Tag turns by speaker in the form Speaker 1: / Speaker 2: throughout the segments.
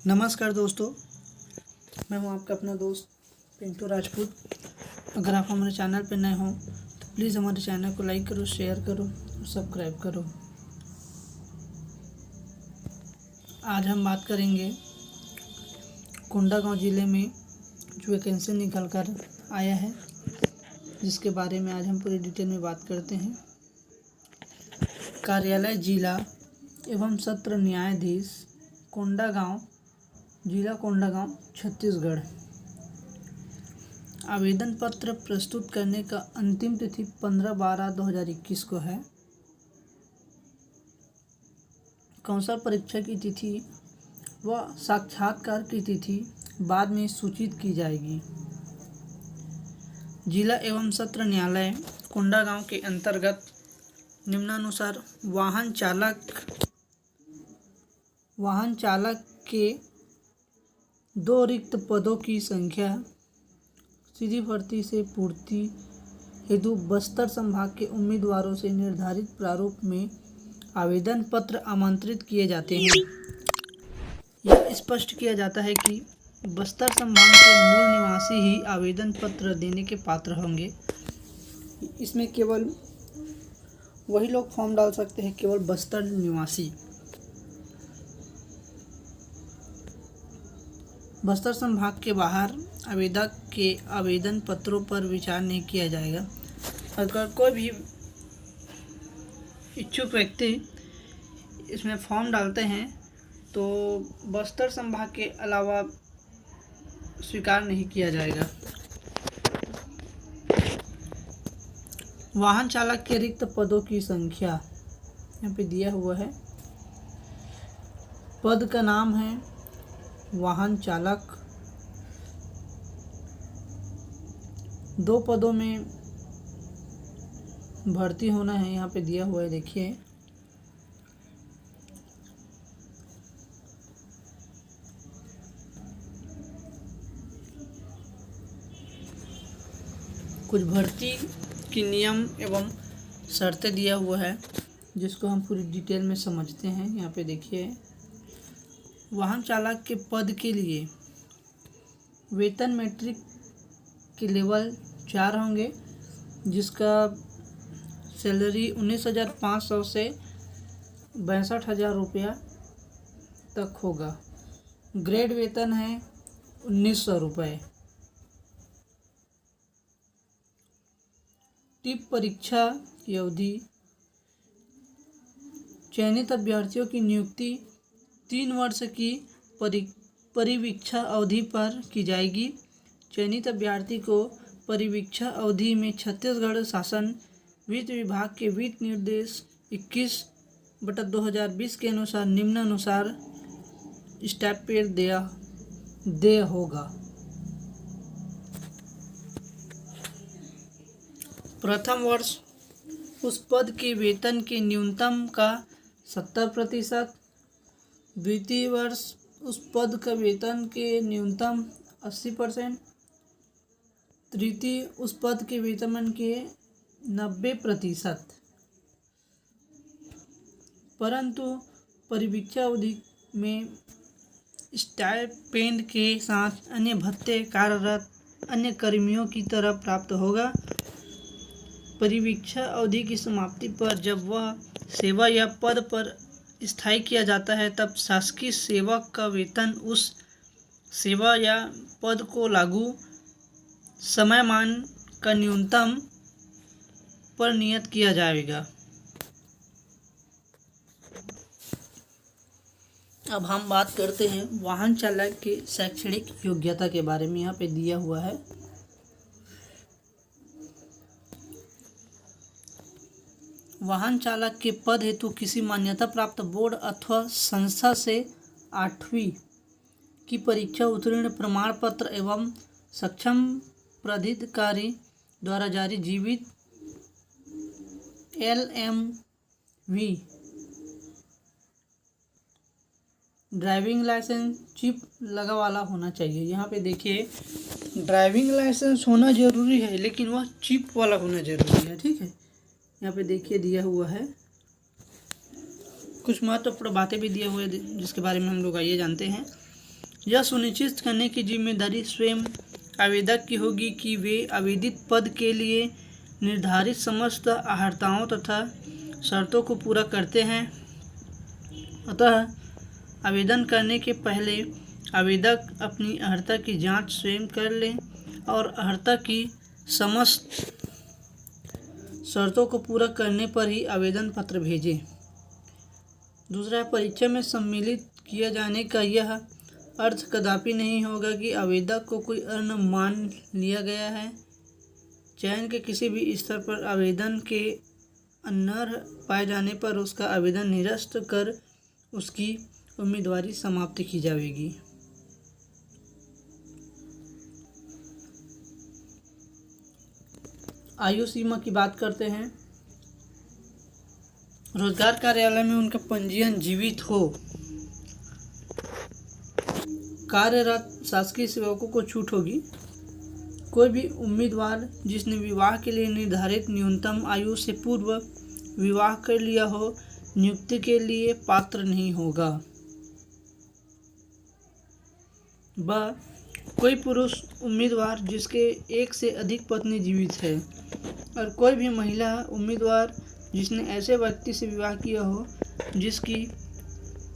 Speaker 1: नमस्कार दोस्तों, मैं हूं आपका अपना दोस्त पिंटू राजपूत। अगर आप हमारे चैनल पर नए हों तो प्लीज़ हमारे चैनल को लाइक करो, शेयर करो और सब्सक्राइब करो। आज हम बात करेंगे कोंडागांव ज़िले में जो वैकेंसी निकल कर आया है, जिसके बारे में आज हम पूरी डिटेल में बात करते हैं। कार्यालय जिला एवं सत्र न्यायाधीश, कोंडागांव, जिला कोंडागांव, छत्तीसगढ़। आवेदन पत्र प्रस्तुत करने का अंतिम तिथि 15/12/2021 को है। कौशल परीक्षा की तिथि व साक्षात्कार की तिथि बाद में सूचित की जाएगी। जिला एवं सत्र न्यायालय कोंडागांव के अंतर्गत निम्नानुसार वाहन चालक के 2 रिक्त पदों की संख्या सीधी भर्ती से पूर्ति हेतु बस्तर संभाग के उम्मीदवारों से निर्धारित प्रारूप में आवेदन पत्र आमंत्रित किए जाते हैं। यह स्पष्ट किया जाता है कि बस्तर संभाग के मूल निवासी ही आवेदन पत्र देने के पात्र होंगे। इसमें केवल वही लोग फॉर्म डाल सकते हैं, केवल बस्तर निवासी। बस्तर संभाग के बाहर आवेदक के आवेदन पत्रों पर विचार नहीं किया जाएगा। अगर कोई भी इच्छुक व्यक्ति इसमें फॉर्म डालते हैं तो बस्तर संभाग के अलावा स्वीकार नहीं किया जाएगा। वाहन चालक के रिक्त पदों की संख्या यहाँ पे दिया हुआ है। पद का नाम है वाहन चालक। 2 पदों में भर्ती होना है, यहाँ पे दिया हुआ है, देखिए। कुछ भर्ती की नियम एवं शर्तें दिया हुआ है, जिसको हम पूरी डिटेल में समझते हैं। यहाँ पे देखिए, वाहन चालक के पद के लिए वेतन मैट्रिक के लेवल 4 होंगे, जिसका सैलरी 19,500 से 62,000 रुपया तक होगा। ग्रेड वेतन है 1,900 रुपये। टिप परीक्षा की अवधि, चयनित अभ्यर्थियों की नियुक्ति 3 वर्ष की परिवीक्षा अवधि पर की जाएगी। चयनित अभ्यर्थी को परिवीक्षा अवधि में छत्तीसगढ़ शासन वित्त विभाग के वित्त निर्देश 21/2020 के अनुसार निम्नानुसार स्टाइपेंड देय होगा। प्रथम वर्ष उस पद के वेतन के न्यूनतम का 70%, द्वितीय वर्ष उस पद का वेतन के न्यूनतम 80%, तृतीय उस पद के वेतन के 90%। परंतु परिवीक्षा अवधि में स्टाइपेंड के साथ अन्य भत्ते कार्यरत अन्य कर्मियों की तरह प्राप्त होगा। परिवीक्षा अवधि की समाप्ति पर जब वह सेवा या पद पर स्थायी किया जाता है, तब शासकीय सेवक का वेतन उस सेवा या पद को लागू समयमान का न्यूनतम पर नियत किया जाएगा। अब हम बात करते हैं वाहन चालक के शैक्षणिक योग्यता के बारे में। यहाँ पे दिया हुआ है, वाहन चालक के पद हेतु किसी मान्यता प्राप्त बोर्ड अथवा संस्था से 8वीं की परीक्षा उत्तीर्ण प्रमाण पत्र एवं सक्षम प्राधिकारी द्वारा जारी जीवित LMV ड्राइविंग लाइसेंस चिप लगा वाला होना चाहिए। यहाँ पे देखिए, ड्राइविंग लाइसेंस होना जरूरी है, लेकिन वह चिप वाला होना जरूरी है, ठीक है। यहाँ पे देखिए दिया हुआ है, कुछ महत्वपूर्ण बातें भी दिए हुए जिसके बारे में हम लोग आइए जानते हैं। यह सुनिश्चित करने की जिम्मेदारी स्वयं आवेदक की होगी कि वे आवेदित पद के लिए निर्धारित समस्त अर्हताओं तथा शर्तों को पूरा करते हैं। अतः आवेदन करने के पहले आवेदक अपनी अर्हता की जांच स्वयं कर ले और अर्हता की समस्त शर्तों को पूरा करने पर ही आवेदन पत्र भेजें। दूसरा, परीक्षा में सम्मिलित किए जाने का यह अर्थ कदापि नहीं होगा कि आवेदक को कोई अर्ह मान लिया गया है। चयन के किसी भी स्तर पर आवेदन के अनर्ह पाए जाने पर उसका आवेदन निरस्त कर उसकी उम्मीदवारी समाप्त की जाएगी। आयु सीमा की बात करते हैं। रोजगार कार्यालय में उनका पंजीयन जीवित हो। कार्यरत शासकीय सेवकों को छूट होगी। कोई भी उम्मीदवार जिसने विवाह के लिए निर्धारित न्यूनतम आयु से पूर्व विवाह कर लिया हो, नियुक्ति के लिए पात्र नहीं होगा। कोई पुरुष उम्मीदवार जिसके एक से अधिक पत्नी जीवित है और कोई भी महिला उम्मीदवार जिसने ऐसे व्यक्ति से विवाह किया हो जिसकी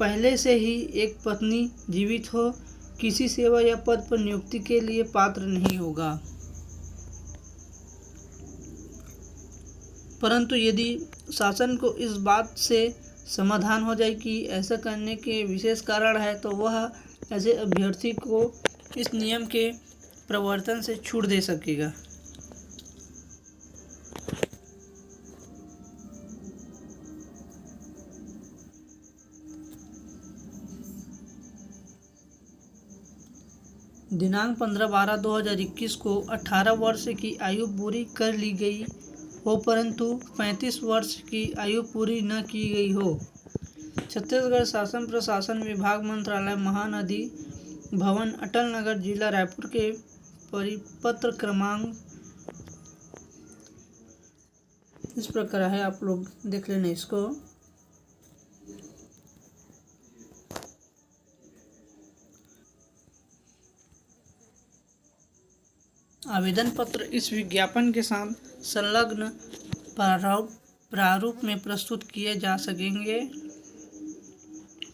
Speaker 1: पहले से ही एक पत्नी जीवित हो, किसी सेवा या पद पर नियुक्ति के लिए पात्र नहीं होगा। परंतु यदि शासन को इस बात से समाधान हो जाए कि ऐसा करने के विशेष कारण है, तो वह ऐसे अभ्यर्थी को इस नियम के प्रवर्तन से छूट दे सकेगा। दिनांक 15/12/2021 को 18 वर्ष की आयु पूरी कर ली गई हो परंतु 35 वर्ष की आयु पूरी न की गई हो। छत्तीसगढ़ शासन प्रशासन विभाग मंत्रालय महानदी भवन अटल नगर जिला रायपुर के परिपत्र क्रमांक इस प्रकार है, आप लोग देख लेना इसको। आवेदन पत्र इस विज्ञापन के साथ संलग्न प्रारूप में प्रस्तुत किए जा सकेंगे।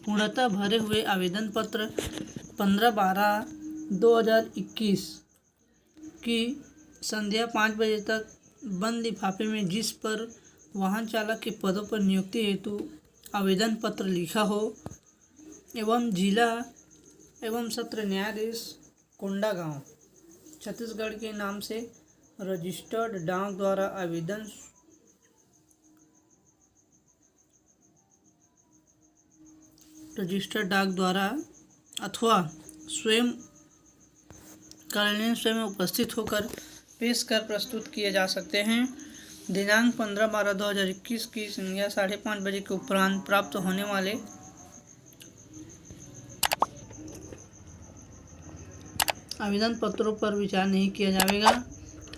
Speaker 1: पूर्णतः भरे हुए आवेदन पत्र 15/12/2021 की संध्या 5 बजे तक बंद लिफाफे में जिस पर वाहन चालक के पदों पर नियुक्ति हेतु आवेदन पत्र लिखा हो एवं जिला एवं सत्र न्यायाधीश कोंडागांव छत्तीसगढ़ के नाम से रजिस्टर्ड डाक द्वारा आवेदन अथवा स्वयं कार्यालय स्वयं उपस्थित होकर पेश कर प्रस्तुत किए जा सकते हैं। दिनांक 15/12/2021 की संध्या 5:30 बजे के उपरांत प्राप्त होने वाले आवेदन पत्रों पर विचार नहीं किया जाएगा।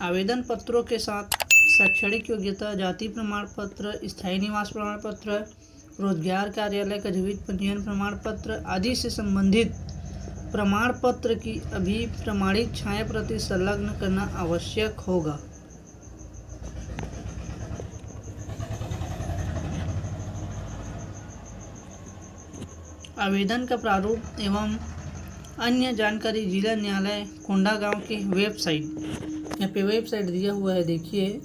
Speaker 1: आवेदन पत्रों के साथ शैक्षणिक योग्यता, जाति प्रमाण पत्र, स्थायी निवास प्रमाण पत्र, रोजगार कार्यालय का जीवित पंजीयन प्रमाण पत्र आदि से संबंधित प्रमाण पत्र की अभिप्रमाणित छाया प्रति संलग्न करना आवश्यक होगा। आवेदन का प्रारूप एवं अन्य जानकारी जिला न्यायालय कोंडागांव के वेबसाइट, यहाँ पे वेबसाइट दिया हुआ है, देखिए।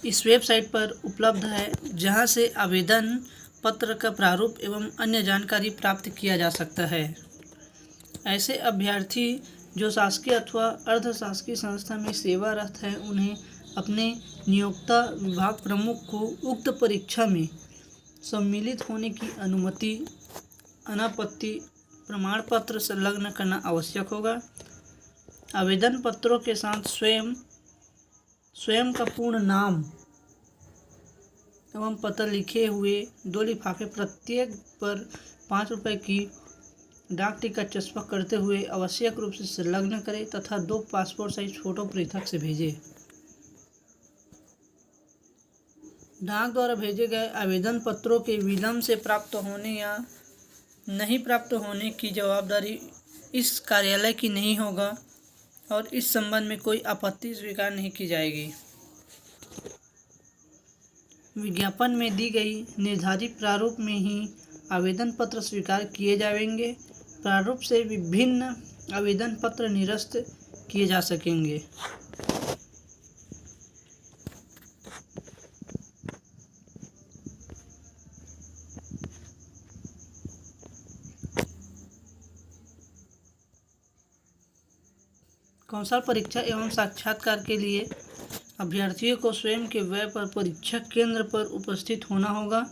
Speaker 1: इस वेबसाइट पर उपलब्ध है, जहां से आवेदन पत्र का प्रारूप एवं अन्य जानकारी प्राप्त किया जा सकता है। ऐसे अभ्यर्थी जो शासकीय अथवा अर्ध शासकीय संस्था में सेवारत हैं, उन्हें अपने नियोक्ता विभाग प्रमुख को उक्त परीक्षा में सम्मिलित होने की अनुमति अनापत्ति प्रमाण पत्र संलग्न करना आवश्यक होगा। आवेदन पत्रों के साथ स्वयं का पूर्ण नाम एवं पता लिखे हुए 2 लिफाफे प्रत्येक पर 5 रुपये की डाक टिकट चस्पा करते हुए आवश्यक रूप से संलग्न करें तथा 2 पासपोर्ट साइज फोटो पृथक से भेजें। डाक द्वारा भेजे गए आवेदन पत्रों के विलंब से प्राप्त होने या नहीं प्राप्त होने की जवाबदारी इस कार्यालय की नहीं होगा और इस संबंध में कोई आपत्ति स्वीकार नहीं की जाएगी। विज्ञापन में दी गई निर्धारित प्रारूप में ही आवेदन पत्र स्वीकार किए जाएंगे। प्रारूप से विभिन्न आवेदन पत्र निरस्त किए जा सकेंगे। कौशल परीक्षा एवं साक्षात्कार के लिए अभ्यर्थियों को स्वयं के व्यय पर परीक्षा केंद्र पर उपस्थित होना होगा,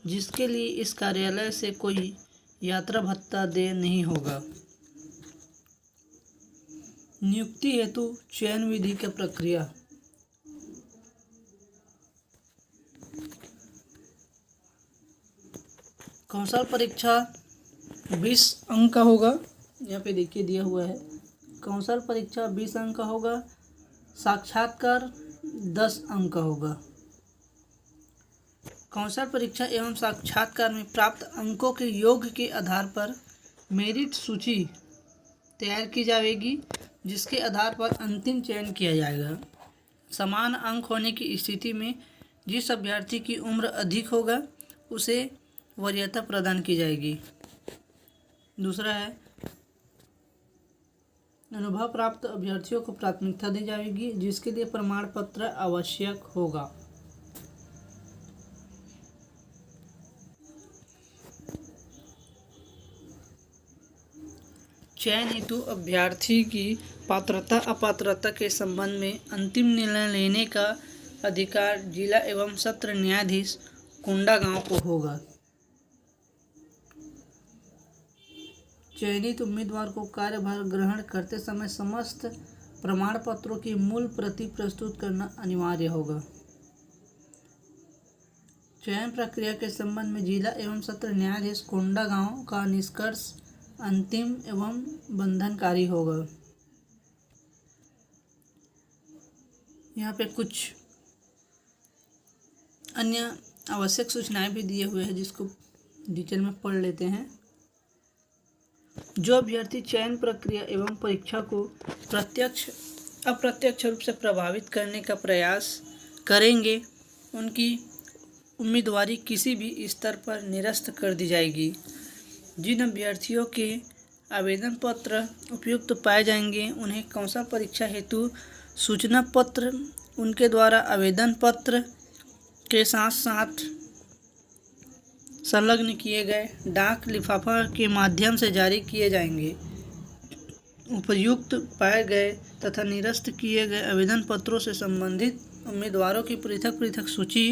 Speaker 1: जिसके लिए इस कार्यालय से कोई यात्रा भत्ता देय नहीं होगा। नियुक्ति हेतु चयन विधि की प्रक्रिया। कौशल परीक्षा 20 अंक का होगा। यहाँ पे देखिए दिया हुआ है। कौशल परीक्षा 20 अंक का होगा। साक्षात्कार 10 अंक का होगा। कौशल परीक्षा एवं साक्षात्कार में प्राप्त अंकों के योग के आधार पर मेरिट सूची तैयार की जाएगी, जिसके आधार पर अंतिम चयन किया जाएगा। समान अंक होने की स्थिति में जिस अभ्यर्थी की उम्र अधिक होगा उसे वरीयता प्रदान की जाएगी। दूसरा है अनुभव प्राप्त अभ्यर्थियों को प्राथमिकता दी जाएगी, जिसके लिए प्रमाण पत्र आवश्यक होगा। चयन हेतु अभ्यर्थी की पात्रता अपात्रता के संबंध में अंतिम निर्णय लेने का अधिकार जिला एवं सत्र न्यायाधीश कोंडागांव को होगा। चयनित उम्मीदवार को कार्यभार ग्रहण करते समय समस्त प्रमाण पत्रों की मूल प्रति प्रस्तुत करना अनिवार्य होगा। चयन प्रक्रिया के संबंध में जिला एवं सत्र न्यायाधीश कोंडागांव का निष्कर्ष अंतिम एवं बंधनकारी होगा। यहाँ पे कुछ अन्य आवश्यक सूचनाएं भी दिए हुए हैं, जिसको डिटेल में पढ़ लेते हैं। जो अभ्यर्थी चयन प्रक्रिया एवं परीक्षा को प्रत्यक्ष अप्रत्यक्ष रूप से प्रभावित करने का प्रयास करेंगे, उनकी उम्मीदवारी किसी भी स्तर पर निरस्त कर दी जाएगी। जिन अभ्यर्थियों के आवेदन पत्र उपयुक्त पाए जाएंगे, उन्हें कौशल परीक्षा हेतु सूचना पत्र उनके द्वारा आवेदन पत्र के साथ साथ संलग्न किए गए डाक लिफाफा के माध्यम से जारी किए जाएंगे। उपयुक्त पाए गए तथा निरस्त किए गए आवेदन पत्रों से संबंधित उम्मीदवारों की पृथक पृथक सूची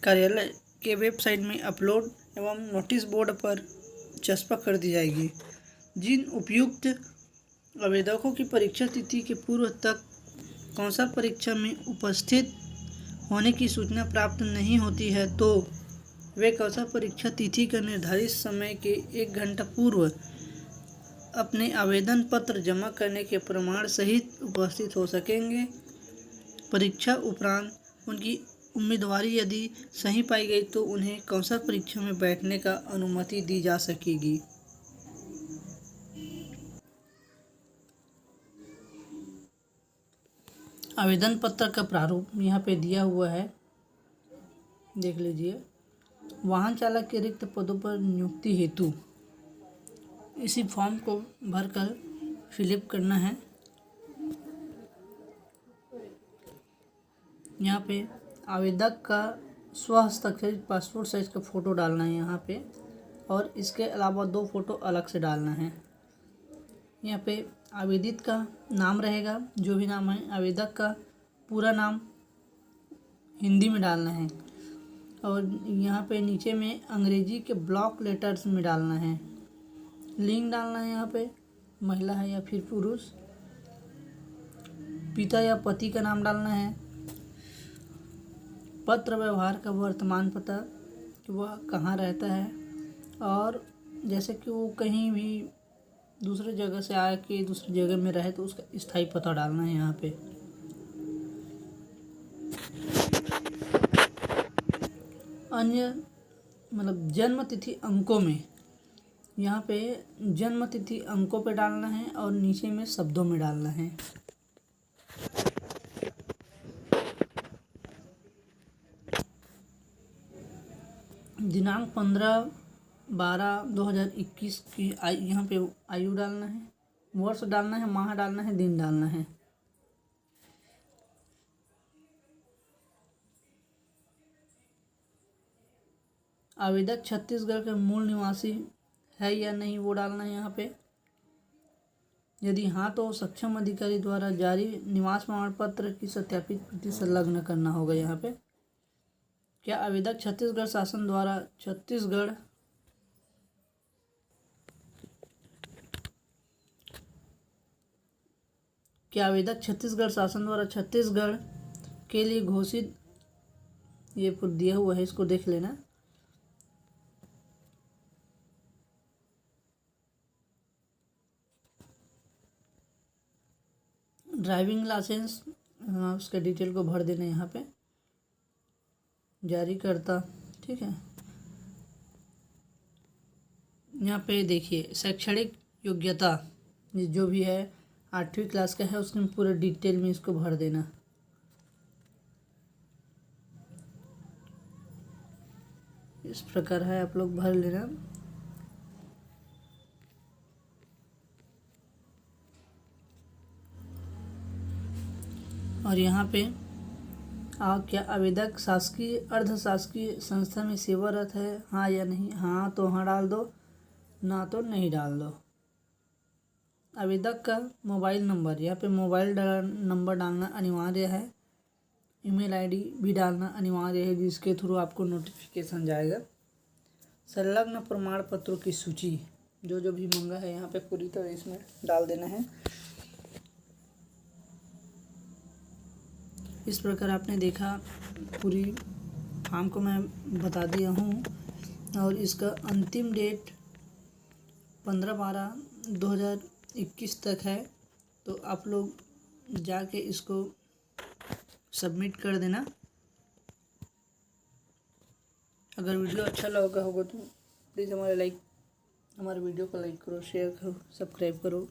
Speaker 1: कार्यालय के वेबसाइट में अपलोड एवं नोटिस बोर्ड पर चस्पा कर दी जाएगी। जिन उपयुक्त आवेदकों की परीक्षा तिथि के पूर्व तक कौशल परीक्षा में उपस्थित होने की सूचना प्राप्त नहीं होती है, तो वे कौशल परीक्षा तिथि का निर्धारित समय के 1 घंटा पूर्व अपने आवेदन पत्र जमा करने के प्रमाण सहित उपस्थित हो सकेंगे। परीक्षा उपरांत उनकी उम्मीदवारी यदि सही पाई गई तो उन्हें कौशल परीक्षा में बैठने का अनुमति दी जा सकेगी। आवेदन पत्र का प्रारूप यहाँ पे दिया हुआ है, देख लीजिए। वाहन चालक के रिक्त पदों पर नियुक्ति हेतु इसी फॉर्म को भरकर फिलअप करना है। यहाँ पे आवेदक का स्वहस्ताक्षरित पासपोर्ट साइज का फ़ोटो डालना है यहाँ पे, और इसके अलावा 2 फ़ोटो अलग से डालना है। यहाँ पे आवेदित का नाम रहेगा, जो भी नाम है आवेदक का पूरा नाम हिंदी में डालना है, और यहाँ पे नीचे में अंग्रेजी के ब्लॉक लेटर्स में डालना है। लिंग डालना है, यहाँ पे महिला है या फिर पुरुष, पिता या पति का नाम डालना है, पत्र व्यवहार का वर्तमान पता कि वह कहाँ रहता है, और जैसे कि वो कहीं भी दूसरे जगह से आके दूसरी जगह में रहे तो उसका स्थायी पता डालना है यहाँ पे। अन्य मतलब जन्म तिथि अंकों में, यहाँ पे जन्म तिथि अंकों पे डालना है और नीचे में शब्दों में डालना है। दिनांक 15/12/2021 की यहाँ पे आयु डालना है, वर्ष डालना है, माह डालना है, दिन डालना है। आवेदक छत्तीसगढ़ के मूल निवासी है या नहीं वो डालना है यहाँ पे। यदि हाँ तो सक्षम अधिकारी द्वारा जारी निवास प्रमाण पत्र की सत्यापित प्रति संलग्न करना होगा यहाँ पे। क्या आवेदक छत्तीसगढ़ शासन द्वारा छत्तीसगढ़ छत्तीसगढ़ के लिए घोषित, ये दिया हुआ है, इसको देख लेना। ड्राइविंग लाइसेंस, उसके डिटेल को भर देना यहाँ पे। जारी करता, ठीक है। यहाँ पे देखिए शैक्षणिक योग्यता जो भी है 8वीं क्लास का है, उसमें पूरे डिटेल में इसको भर देना। इस प्रकार है, आप लोग भर लेना। और यहाँ पे क्या आवेदक शासकीय अर्ध शासकीय संस्था में सेवारत है, हाँ या नहीं। हाँ तो हाँ डाल दो, ना तो नहीं डाल दो। आवेदक का मोबाइल नंबर, यहाँ पे मोबाइल नंबर डालना अनिवार्य है। ईमेल आईडी भी डालना अनिवार्य है, जिसके थ्रू आपको नोटिफिकेशन जाएगा। संलग्न प्रमाण पत्रों की सूची जो भी मांगा है यहाँ पे पूरी तरह इसमें डाल देना है। इस प्रकार आपने देखा, पूरी फॉर्म को मैं बता दिया हूँ। और इसका अंतिम डेट 15/12/2021 तक है। तो आप लोग जाके इसको सबमिट कर देना। अगर वीडियो अच्छा लगा होगा तो प्लीज़ हमारे वीडियो को लाइक करो, शेयर करो, सब्सक्राइब करो।